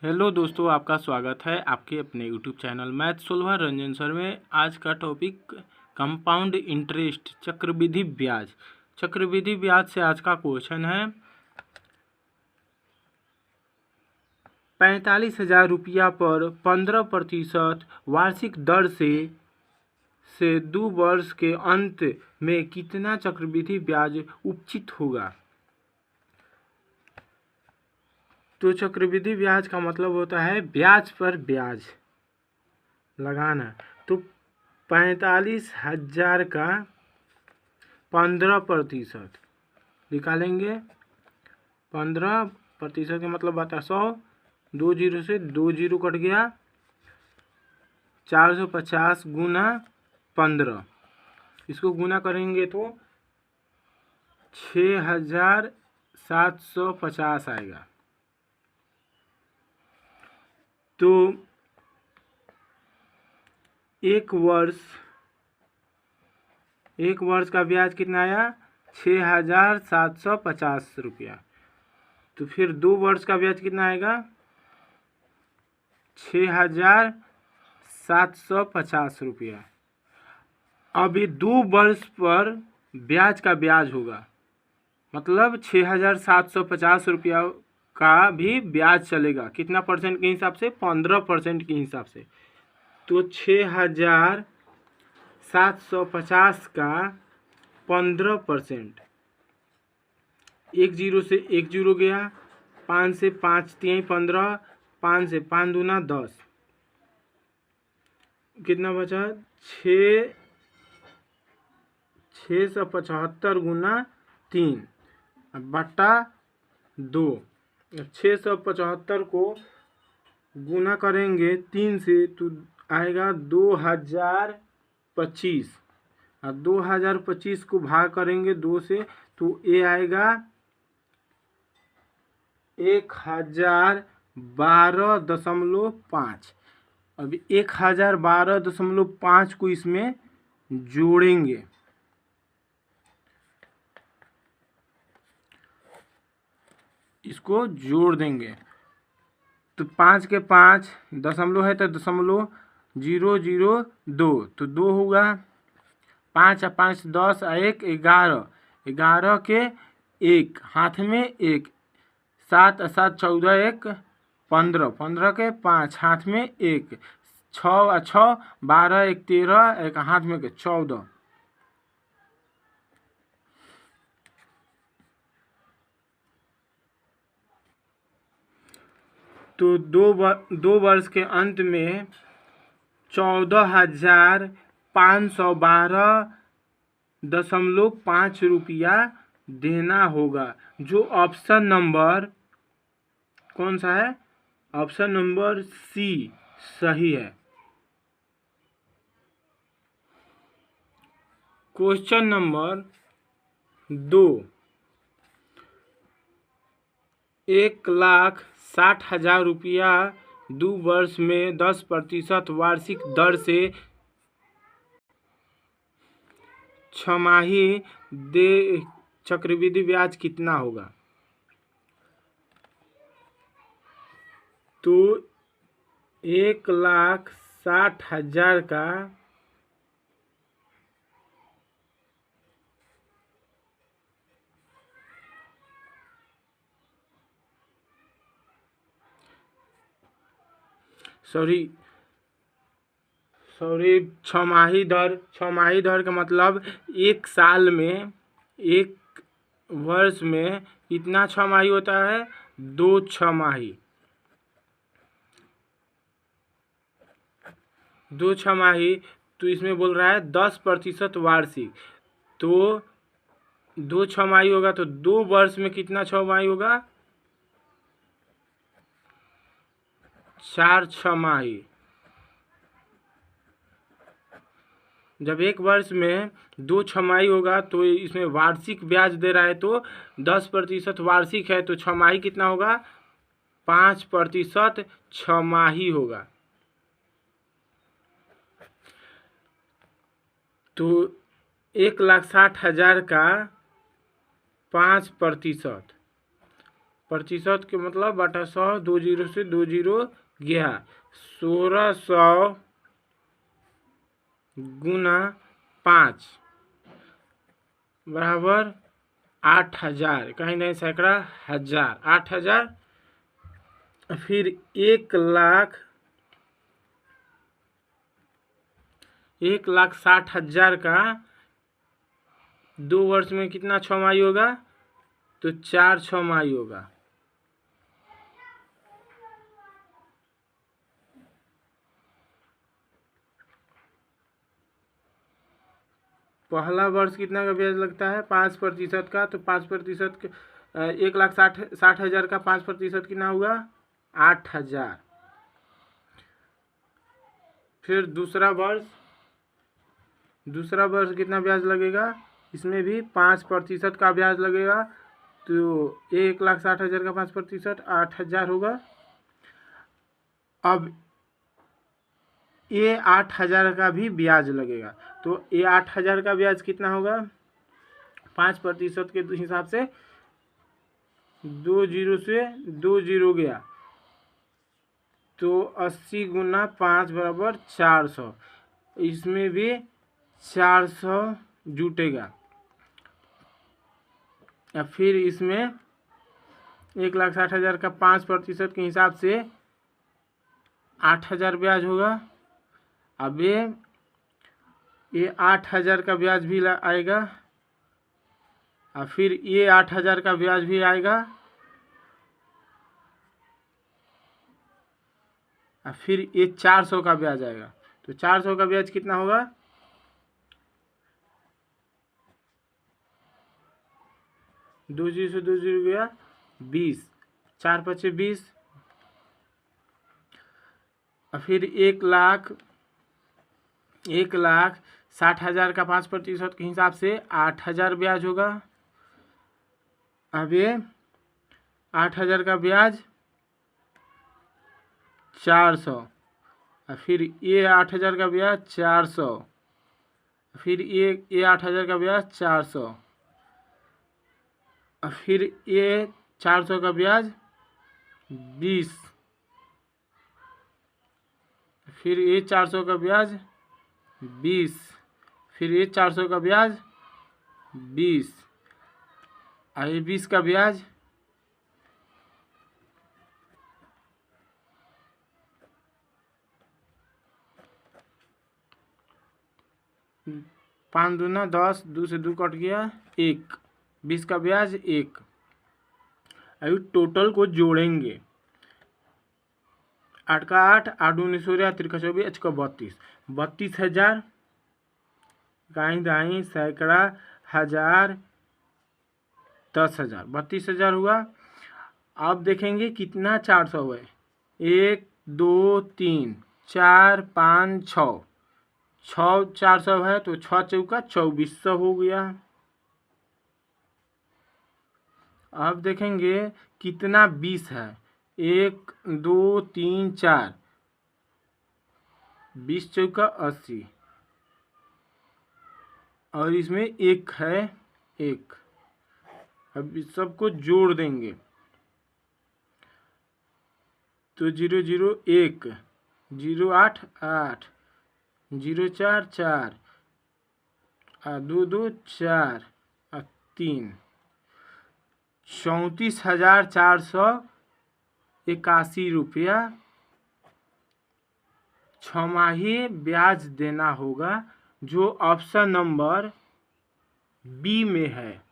Hello दोस्तों, आपका स्वागत है आपके अपने YouTube channel math solver Ranjan sir में। आज का टॉपिक कंपाउंड इंटरेस्ट, चक्रवृद्धि ब्याज। चक्रवृद्धि ब्याज से आज का क्वेश्चन है 45,000 रुपया पर 15% वार्षिक दर से 2 वर्ष के अंत में कितना चक्रवृद्धि ब्याज उपचित होगा। तो चक्रवृद्धि ब्याज का मतलब होता है ब्याज पर ब्याज लगाना। तो 45,000 का 15% निकालेंगे। 15% का मतलब आता है 100, 2 जीरो से 2 जीरो कट गया, 450 गुना 15, इसको गुना करेंगे तो 6,750 आएगा। तो एक वर्ष का ब्याज कितना आया, 6,750 रुपया। तो फिर 2 वर्ष का ब्याज कितना आएगा, 6,750 रुपया। अभी 2 वर्ष पर ब्याज का ब्याज होगा, मतलब 6,750 रुपया का भी ब्याज चलेगा। कितना परसेंट के हिसाब से, 15% के हिसाब से। तो 6,750 का 15%, 1 जीरो से 1 जीरो गया, 5 से 5 3 15, 5 से 5 दूना 10, कितना बचा, 675 गुना 3 बटा 2। 675 को गुना करेंगे 3 से तो आएगा 2025, और 2025 को भाग करेंगे 2 से तो ये आएगा 1012.5। अभी 1012.5 को इसमें जोड़ेंगे। इसको जोड़ देंगे तो 5 के 5 दशमलव है तो 0.002, तो 2 होगा, 5 और 5 10 और 1 11, 11 के 1 हाथ में 1, 7 और 7 14, 1 15, 15 के 5 हाथ में 1, 6 और 6 12, 1 13, 1 हाथ में 14। तो 2 वर्ष के अंत में 14,512.5 रुपया देना होगा। जो ऑप्शन नंबर कौन सा है, ऑप्शन नंबर सी सही है। क्वेश्चन नंबर 2, 1,60,000 रुपया 2 वर्ष में 10% वार्षिक दर से छमाही दे चक्रवृद्धि ब्याज कितना होगा। तो 1,60,000 का 6माही दर का मतलब एक साल में, एक वर्ष में कितना 6माही होता है, 2 6माही। 2 6माही तो इसमें बोल रहा है 10% वार्षिक, तो 2 6माही होगा तो 2 वर्ष में कितना 6माही होगा, 4 6माही। जब एक वर्ष में 2 छमाही होगा तो इसमें वार्षिक ब्याज दे रहा है तो 10% वार्षिक है, तो छमाही कितना होगा, 5% छमाही होगा। तो 1,60,000 का 5%, प्रतिशत के मतलब बटा 100, 2 जीरो से 2 जीरो गया, 1600 गुना 5 बराबर 8000, कहीं नहीं सैकड़ा हजार, 8000। फिर 1,60,000 का 2 वर्ष में कितना छमाही होगा, तो 4 छमाही होगा। पहला वर्ष कितना का ब्याज लगता है, 5% का, तो 5% के 1,60,000 का 5% कितना हुआ, 8,000। फिर दूसरा वर्ष कितना ब्याज लगेगा, इसमें भी 5% का ब्याज लगेगा, तो 1,60,000 का 5% 8,000 होगा। अब ये 8,000 का भी ब्याज लगेगा, तो ये 8,000 का ब्याज कितना होगा, 5% के हिसाब से 2 जीरो से 2 जीरो गया, तो 80 गुना 5 बराबर 400, इसमें भी 400 जुटेगा। या फिर इसमें 1,60,000 का 5% के हिसाब से 8,000 ब्याज होगा। अब ये 8,000 का ब्याज भी आएगा, और फिर ये 8,000 का ब्याज भी आएगा, और फिर ये 400 का ब्याज आएगा। तो 400 का ब्याज कितना होगा, 2 जीरो से 2 जीरो गया 20, 4 पचे 20, और फिर 1,60,000 का 5% के हिसाब से 8,000 ब्याज होगा। अब ये 8,000 का ब्याज 400, और फिर ये 8,000 का ब्याज 400, फिर ये 8,000 का ब्याज 400, और फिर ये 400 का ब्याज 20, फिर ये 400 का ब्याज 20, फिर ये 400 का ब्याज 20, और ये 20 का ब्याज 5 दूना 10, 2 से 2 कट गया 1, 20 का ब्याज 1। अभी टोटल को जोड़ेंगे, 8 का 8, 8 दूनी 16, 3 का 24, 8 का 32, 32,000, गाई दाई सैकड़ा हजार 10,000, 32,000 हुआ। अब देखेंगे कितना 400 हुए, 1 2 3 4 5 6, 6 400 है, तो 6 चौका 2400 हो गया। अब देखेंगे कितना 20 है, 1 2 3 4, 20 चौका 80, और इसमें 1 है 1। अब इस सबको जोड़ देंगे, तो 0 0 1, 0 8 8, 0 4 4, 2 2 4, 3, 34,481 रुपया छमाही ब्याज देना होगा, जो ऑप्शन नंबर बी में है।